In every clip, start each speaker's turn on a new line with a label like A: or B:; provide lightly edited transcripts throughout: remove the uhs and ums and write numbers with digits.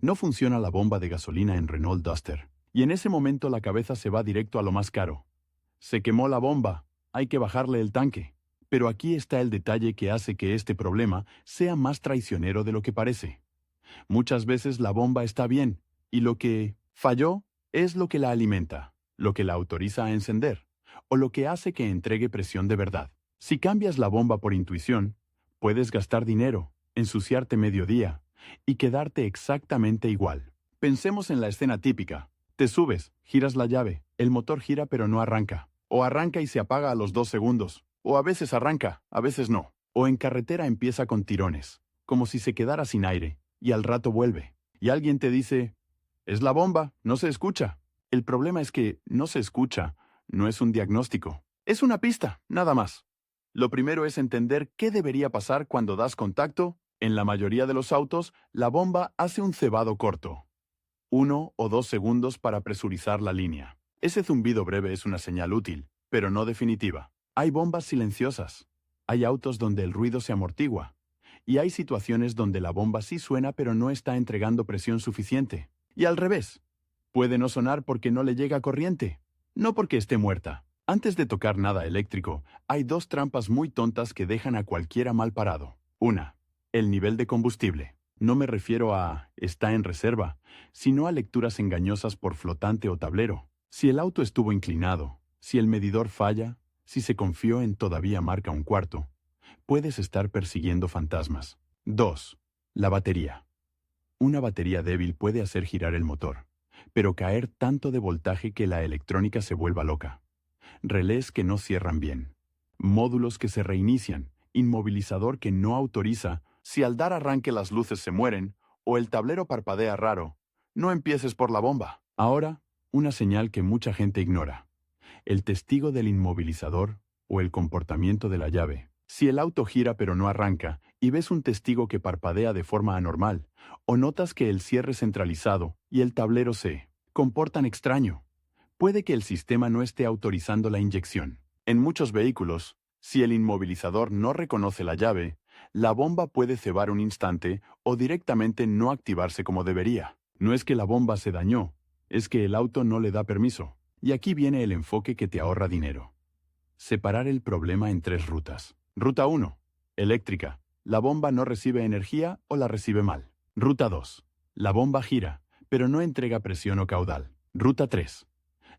A: No funciona la bomba de gasolina en Renault Duster. Y en ese momento la cabeza se va directo a lo más caro. Se quemó la bomba, hay que bajarle el tanque. Pero aquí está el detalle que hace que este problema sea más traicionero de lo que parece. Muchas veces la bomba está bien, y lo que falló es lo que la alimenta, lo que la autoriza a encender, o lo que hace que entregue presión de verdad. Si cambias la bomba por intuición, puedes gastar dinero, ensuciarte medio día, y quedarte exactamente igual. Pensemos en la escena típica. Te subes, giras la llave, el motor gira pero no arranca. O arranca y se apaga a los 2 segundos. O a veces arranca, a veces no. O en carretera empieza con tirones, como si se quedara sin aire, y al rato vuelve. Y alguien te dice, es la bomba, no se escucha. El problema es que no se escucha, no es un diagnóstico. Es una pista, nada más. Lo primero es entender qué debería pasar cuando das contacto. En la mayoría de los autos, la bomba hace un cebado corto. 1 o 2 segundos para presurizar la línea. Ese zumbido breve es una señal útil, pero no definitiva. Hay bombas silenciosas. Hay autos donde el ruido se amortigua. Y hay situaciones donde la bomba sí suena pero no está entregando presión suficiente. Y al revés. Puede no sonar porque no le llega corriente, no porque esté muerta. Antes de tocar nada eléctrico, hay 2 trampas muy tontas que dejan a cualquiera mal parado. Una, el nivel de combustible. No me refiero a está en reserva, sino a lecturas engañosas por flotante o tablero. Si el auto estuvo inclinado, si el medidor falla, si se confió en todavía marca un cuarto, puedes estar persiguiendo fantasmas. 2. La batería. Una batería débil puede hacer girar el motor, pero caer tanto de voltaje que la electrónica se vuelva loca. Relés que no cierran bien. Módulos que se reinician, inmovilizador que no autoriza. Si al dar arranque las luces se mueren, o el tablero parpadea raro, no empieces por la bomba. Ahora, una señal que mucha gente ignora. El testigo del inmovilizador o el comportamiento de la llave. Si el auto gira pero no arranca, y ves un testigo que parpadea de forma anormal, o notas que el cierre centralizado y el tablero se comportan extraño, puede que el sistema no esté autorizando la inyección. En muchos vehículos, si el inmovilizador no reconoce la llave, la bomba puede cebar un instante o directamente no activarse como debería. No es que la bomba se dañó, es que el auto no le da permiso. Y aquí viene el enfoque que te ahorra dinero. Separar el problema en 3 rutas. Ruta 1. Eléctrica. La bomba no recibe energía o la recibe mal. Ruta 2. La bomba gira, pero no entrega presión o caudal. Ruta 3.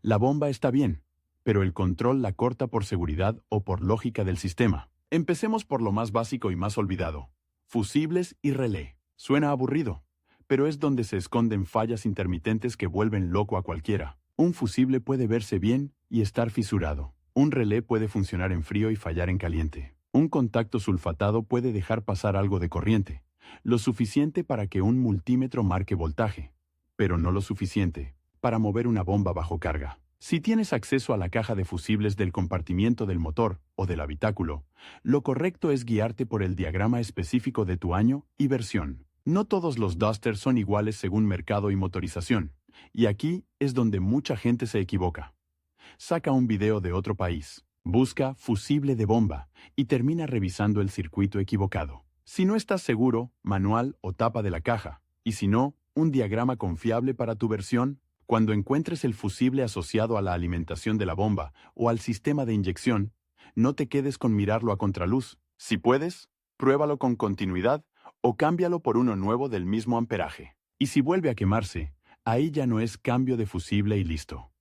A: La bomba está bien, pero el control la corta por seguridad o por lógica del sistema. Empecemos por lo más básico y más olvidado. Fusibles y relé. Suena aburrido, pero es donde se esconden fallas intermitentes que vuelven loco a cualquiera. Un fusible puede verse bien y estar fisurado. Un relé puede funcionar en frío y fallar en caliente. Un contacto sulfatado puede dejar pasar algo de corriente, lo suficiente para que un multímetro marque voltaje, pero no lo suficiente para mover una bomba bajo carga. Si tienes acceso a la caja de fusibles del compartimiento del motor o del habitáculo, lo correcto es guiarte por el diagrama específico de tu año y versión. No todos los Dusters son iguales según mercado y motorización, y aquí es donde mucha gente se equivoca. Saca un video de otro país, busca fusible de bomba y termina revisando el circuito equivocado. Si no estás seguro, manual o tapa de la caja, y si no, un diagrama confiable para tu versión. Cuando encuentres el fusible asociado a la alimentación de la bomba o al sistema de inyección, no te quedes con mirarlo a contraluz. Si puedes, pruébalo con continuidad o cámbialo por uno nuevo del mismo amperaje. Y si vuelve a quemarse, ahí ya no es cambio de fusible y listo.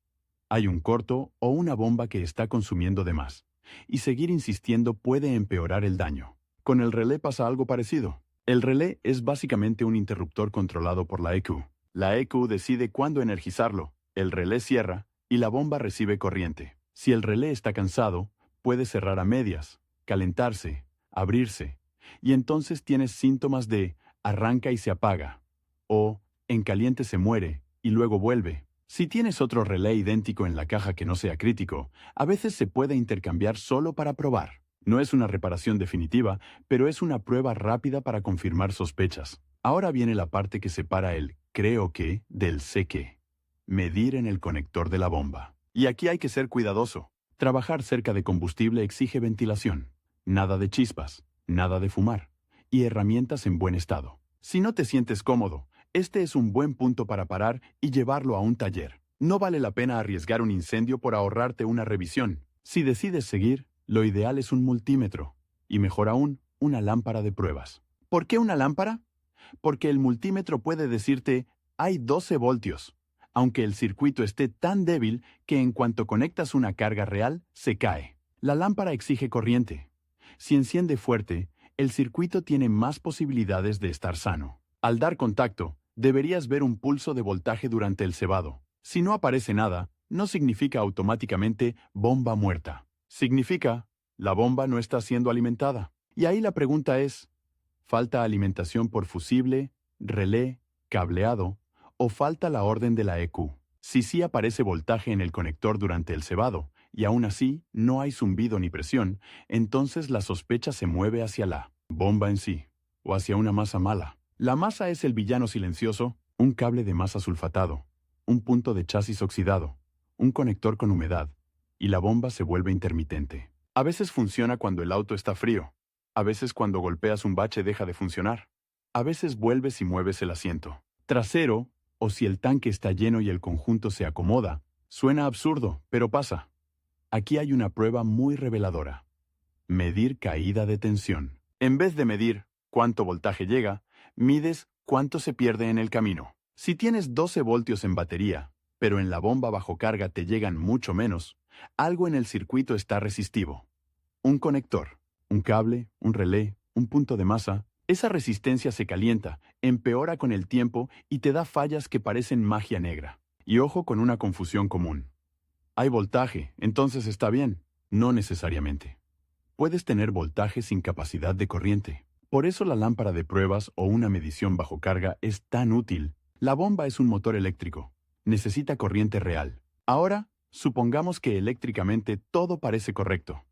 A: Hay un corto o una bomba que está consumiendo de más, y seguir insistiendo puede empeorar el daño. Con el relé pasa algo parecido. El relé es básicamente un interruptor controlado por la ECU. La ECU decide cuándo energizarlo, el relé cierra y la bomba recibe corriente. Si el relé está cansado, puede cerrar a medias, calentarse, abrirse, y entonces tienes síntomas de arranca y se apaga, o en caliente se muere y luego vuelve. Si tienes otro relé idéntico en la caja que no sea crítico, a veces se puede intercambiar solo para probar. No es una reparación definitiva, pero es una prueba rápida para confirmar sospechas. Ahora viene la parte que separa el creo que del sé que. Medir en el conector de la bomba. Y aquí hay que ser cuidadoso. Trabajar cerca de combustible exige ventilación. Nada de chispas, nada de fumar. Y herramientas en buen estado. Si no te sientes cómodo, Este es un buen punto para parar y llevarlo a un taller. No vale la pena arriesgar un incendio por ahorrarte una revisión. Si decides seguir, lo ideal es un multímetro, y mejor aún, una lámpara de pruebas. ¿Por qué una lámpara? Porque el multímetro puede decirte, hay 12 voltios, aunque el circuito esté tan débil que en cuanto conectas una carga real, se cae. La lámpara exige corriente. Si enciende fuerte, el circuito tiene más posibilidades de estar sano. Al dar contacto, deberías ver un pulso de voltaje durante el cebado. Si no aparece nada, no significa automáticamente bomba muerta. Significa, la bomba no está siendo alimentada. Y ahí la pregunta es, ¿falta alimentación por fusible, relé, cableado, o falta la orden de la EQ? Si sí aparece voltaje en el conector durante el cebado, y aún así no hay zumbido ni presión, entonces la sospecha se mueve hacia la bomba en sí, o hacia una masa mala. La masa es el villano silencioso, un cable de masa sulfatado, un punto de chasis oxidado, un conector con humedad, y la bomba se vuelve intermitente. A veces funciona cuando el auto está frío, a veces cuando golpeas un bache deja de funcionar, a veces vuelves y mueves el asiento trasero, o si el tanque está lleno y el conjunto se acomoda. Suena absurdo, pero pasa. Aquí hay una prueba muy reveladora. Medir caída de tensión. En vez de medir cuánto voltaje llega, mides cuánto se pierde en el camino. Si tienes 12 voltios en batería, pero en la bomba bajo carga te llegan mucho menos, algo en el circuito está resistivo. Un conector, un cable, un relé, un punto de masa. Esa resistencia se calienta, empeora con el tiempo y te da fallas que parecen magia negra. Y ojo con una confusión común. Hay voltaje, entonces está bien. No necesariamente. Puedes tener voltaje sin capacidad de corriente. Por eso la lámpara de pruebas o una medición bajo carga es tan útil. La bomba es un motor eléctrico. Necesita corriente real. Ahora, supongamos que eléctricamente todo parece correcto.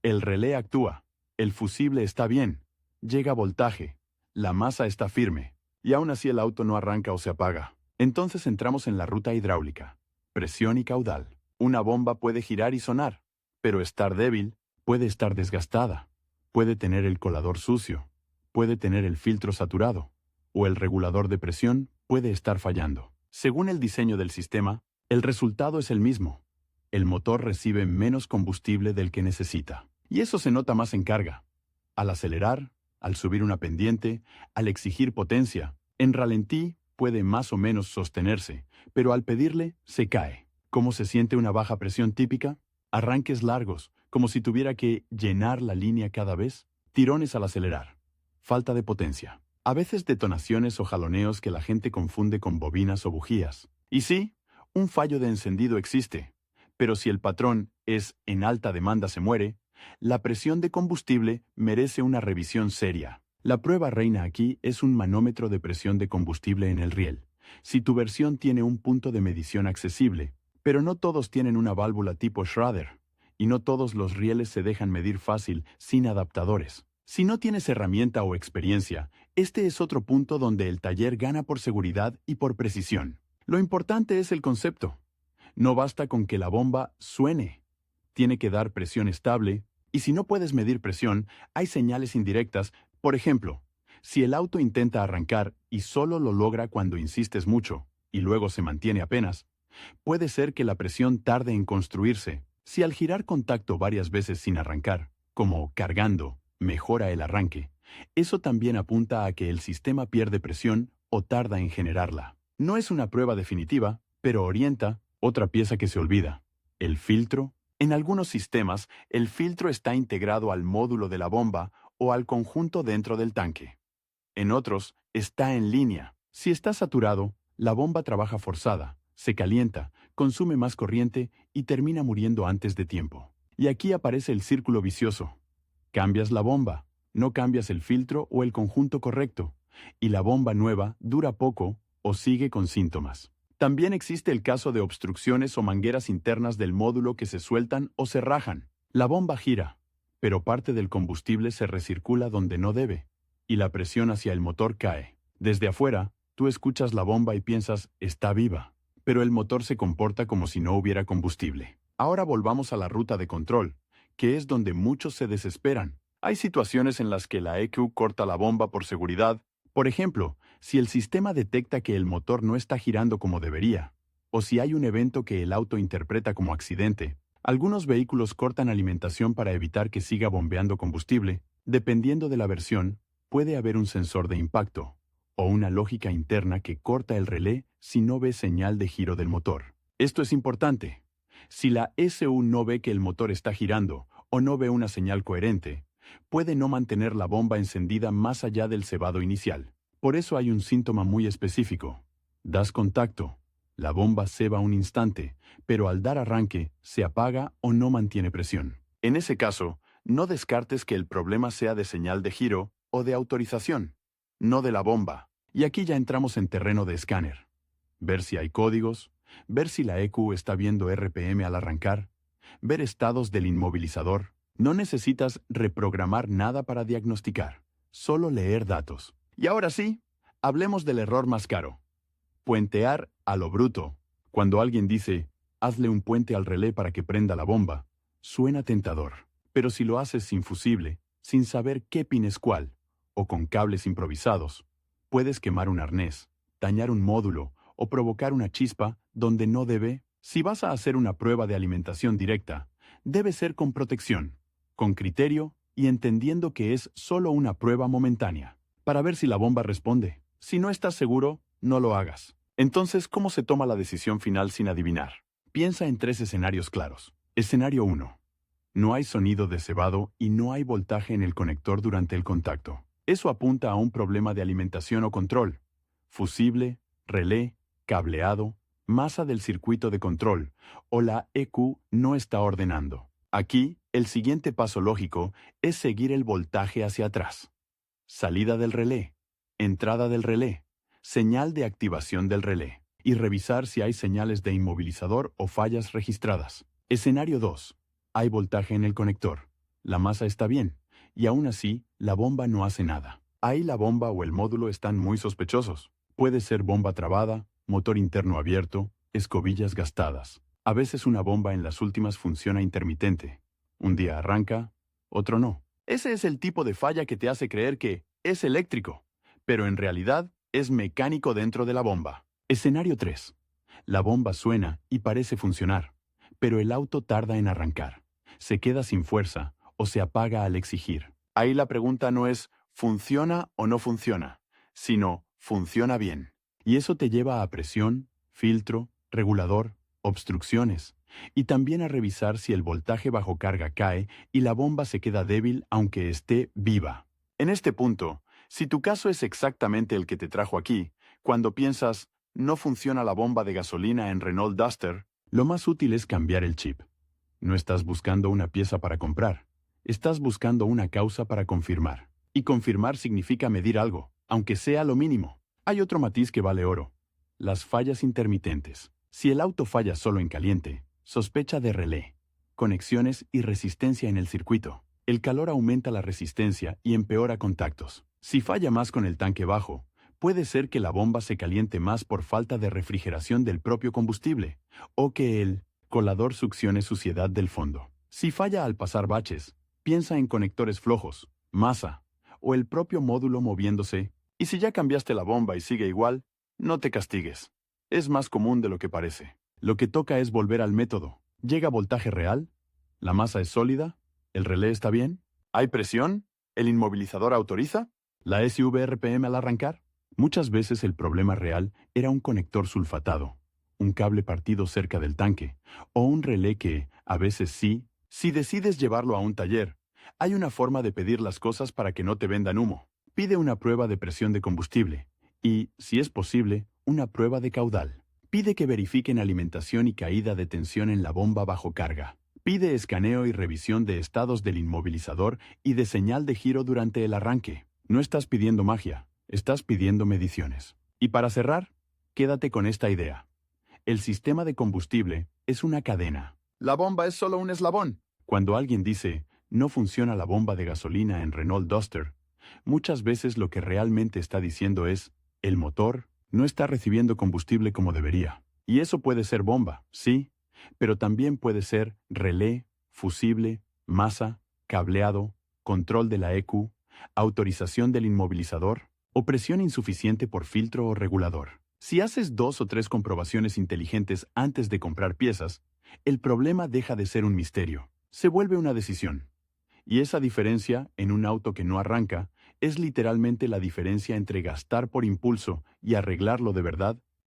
A: El relé actúa. El fusible está bien. Llega voltaje. La masa está firme. Y aún así el auto no arranca o se apaga. Entonces entramos en la ruta hidráulica. Presión y caudal. Una bomba puede girar y sonar, pero estar débil, puede estar desgastada, puede tener el colador sucio, puede tener el filtro saturado, o el regulador de presión puede estar fallando. Según el diseño del sistema, el resultado es el mismo. El motor recibe menos combustible del que necesita. Y eso se nota más en carga. Al acelerar, al subir una pendiente, al exigir potencia, en ralentí puede más o menos sostenerse, pero al pedirle, se cae. ¿Cómo se siente una baja presión típica? Arranques largos, como si tuviera que llenar la línea cada vez. Tirones al acelerar. Falta de potencia. A veces detonaciones o jaloneos que la gente confunde con bobinas o bujías. Y sí, un fallo de encendido existe. Pero si el patrón es en alta demanda se muere, la presión de combustible merece una revisión seria. La prueba reina aquí es un manómetro de presión de combustible en el riel. Si tu versión tiene un punto de medición accesible, pero no todos tienen una válvula tipo Schrader, y no todos los rieles se dejan medir fácil sin adaptadores. Si no tienes herramienta o experiencia, este es otro punto donde el taller gana por seguridad y por precisión. Lo importante es el concepto. No basta con que la bomba suene. Tiene que dar presión estable, y si no puedes medir presión, hay señales indirectas. Por ejemplo, si el auto intenta arrancar y solo lo logra cuando insistes mucho, y luego se mantiene apenas, puede ser que la presión tarde en construirse. Si al girar contacto varias veces sin arrancar, como cargando, mejora el arranque, eso también apunta a que el sistema pierde presión o tarda en generarla. No es una prueba definitiva, pero orienta. Otra pieza que se olvida. El filtro. En algunos sistemas, el filtro está integrado al módulo de la bomba o al conjunto dentro del tanque. En otros, está en línea. Si está saturado, la bomba trabaja forzada, se calienta, consume más corriente y termina muriendo antes de tiempo. Y aquí aparece el círculo vicioso. Cambias la bomba, no cambias el filtro o el conjunto correcto, y la bomba nueva dura poco o sigue con síntomas. También existe el caso de obstrucciones o mangueras internas del módulo que se sueltan o se rajan. La bomba gira, pero parte del combustible se recircula donde no debe, y la presión hacia el motor cae. Desde afuera, tú escuchas la bomba y piensas, está viva, pero el motor se comporta como si no hubiera combustible. Ahora volvamos a la ruta de control, que es donde muchos se desesperan. Hay situaciones en las que la EQ corta la bomba por seguridad. Por ejemplo, Si el sistema detecta que el motor no está girando como debería, o si hay un evento que el auto interpreta como accidente, algunos vehículos cortan alimentación para evitar que siga bombeando combustible. Dependiendo de la versión, puede haber un sensor de impacto o una lógica interna que corta el relé si no ve señal de giro del motor. Esto es importante. Si la SU no ve que el motor está girando o no ve una señal coherente, puede no mantener la bomba encendida más allá del cebado inicial. Por eso hay un síntoma muy específico. Das contacto. La bomba ceba un instante, pero al dar arranque, se apaga o no mantiene presión. En ese caso, no descartes que el problema sea de señal de giro o de autorización, no de la bomba. Y aquí ya entramos en terreno de escáner. Ver si hay códigos, ver si la EQ está viendo RPM al arrancar, ver estados del inmovilizador. No necesitas reprogramar nada para diagnosticar, solo leer datos. Y ahora sí, hablemos del error más caro. Puentear a lo bruto. Cuando alguien dice, hazle un puente al relé para que prenda la bomba, suena tentador. Pero si lo haces sin fusible, sin saber qué pin es cuál, o con cables improvisados, puedes quemar un arnés, dañar un módulo o provocar una chispa donde no debe. Si vas a hacer una prueba de alimentación directa, debe ser con protección, con criterio y entendiendo que es solo una prueba momentánea, para ver si la bomba responde. Si no estás seguro, no lo hagas. Entonces, ¿cómo se toma la decisión final sin adivinar? Piensa en 3 escenarios claros. Escenario 1. No hay sonido de cebado y no hay voltaje en el conector durante el contacto. Eso apunta a un problema de alimentación o control. Fusible, relé, cableado, masa del circuito de control o la EQ no está ordenando. Aquí, el siguiente paso lógico es seguir el voltaje hacia atrás. Salida del relé, entrada del relé, señal de activación del relé, y revisar si hay señales de inmovilizador o fallas registradas. Escenario 2. Hay voltaje en el conector. La masa está bien, y aún así, la bomba no hace nada. Ahí la bomba o el módulo están muy sospechosos. Puede ser bomba trabada, motor interno abierto, escobillas gastadas. A veces una bomba en las últimas funciona intermitente. Un día arranca, otro no. Ese es el tipo de falla que te hace creer que es eléctrico, pero en realidad es mecánico dentro de la bomba. Escenario 3. La bomba suena y parece funcionar, pero el auto tarda en arrancar. Se queda sin fuerza o se apaga al exigir. Ahí la pregunta no es ¿funciona o no funciona?, sino ¿funciona bien? Y eso te lleva a presión, filtro, regulador, obstrucciones, y también a revisar si el voltaje bajo carga cae y la bomba se queda débil aunque esté viva. En este punto, si tu caso es exactamente el que te trajo aquí, cuando piensas, no funciona la bomba de gasolina en Renault Duster, lo más útil es cambiar el chip. No estás buscando una pieza para comprar, estás buscando una causa para confirmar. Y confirmar significa medir algo, aunque sea lo mínimo. Hay otro matiz que vale oro: las fallas intermitentes. Si el auto falla solo en caliente, sospecha de relé, conexiones y resistencia en el circuito. El calor aumenta la resistencia y empeora contactos. Si falla más con el tanque bajo, puede ser que la bomba se caliente más por falta de refrigeración del propio combustible, o que el colador succione suciedad del fondo. Si falla al pasar baches, piensa en conectores flojos, masa, o el propio módulo moviéndose. Y si ya cambiaste la bomba y sigue igual, no te castigues. Es más común de lo que parece. Lo que toca es volver al método. ¿Llega voltaje real? ¿La masa es sólida? ¿El relé está bien? ¿Hay presión? ¿El inmovilizador autoriza? ¿La SVRPM al arrancar? Muchas veces el problema real era un conector sulfatado, un cable partido cerca del tanque, o un relé que, a veces sí. Si decides llevarlo a un taller, hay una forma de pedir las cosas para que no te vendan humo. Pide una prueba de presión de combustible y, si es posible, una prueba de caudal. Pide que verifiquen alimentación y caída de tensión en la bomba bajo carga. Pide escaneo y revisión de estados del inmovilizador y de señal de giro durante el arranque. No estás pidiendo magia, estás pidiendo mediciones. Y para cerrar, quédate con esta idea. El sistema de combustible es una cadena. La bomba es solo un eslabón. Cuando alguien dice, no funciona la bomba de gasolina en Renault Duster, muchas veces lo que realmente está diciendo es, el motor no está recibiendo combustible como debería. Y eso puede ser bomba, sí, pero también puede ser relé, fusible, masa, cableado, control de la EQ, autorización del inmovilizador. o presión insuficiente por filtro o regulador. Si haces 2 o 3 comprobaciones inteligentes antes de comprar piezas, el problema deja de ser un misterio. Se vuelve una decisión. Y esa diferencia, en un auto que no arranca, es literalmente la diferencia entre gastar por impulso y arreglarlo de verdad